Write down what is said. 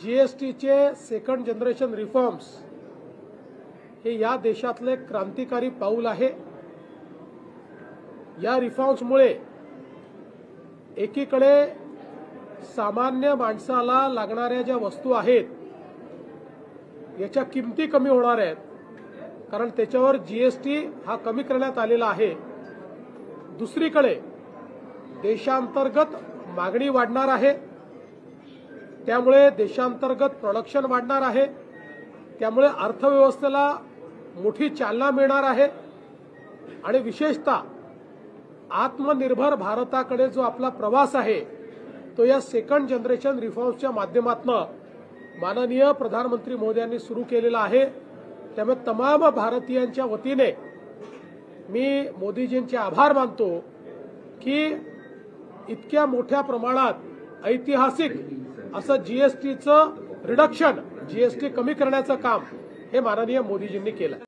जीएसटीचे second generation reforms हे या देशातले क्रांतिकारी पाऊल आहे। या रिफॉर्म्समुळे एकीकडे सामान्य माणसाला लागणाऱ्या ज्या वस्तू आहेत याच्या किमती कमी होणार आहेत, कारण त्याच्यावर जीएसटी हा कमी करण्यात आलेला आहे। दुसरीकडे देशांतर्गत मागणी वाढणार आहे, त्यामुळे देशांतर्गत प्रोडक्शन वाढणार आहे, त्यामुळे अर्थव्यवस्थेला मोठी चालना मिळणार आहे आणि विशेषतः आत्मनिर्भर भारताकडे जो आपला प्रवास आहे तो या सेकंड जनरेशन रिफॉर्म्सच्या माध्यमातून माननीय प्रधानमंत्री मोदयांनी सुरू केलेला आहे। त्यामुळे तमाम भारतीयांच्या वतीने मी मोदीजींचे आभार मानतो की इतक्या मोठ्या प्रमाणात ऐतिहासिक असं जीएसटीचं रिडक्शन, जीएसटी कमी करण्याचं काम हे माननीय मोदीजींनी केलं।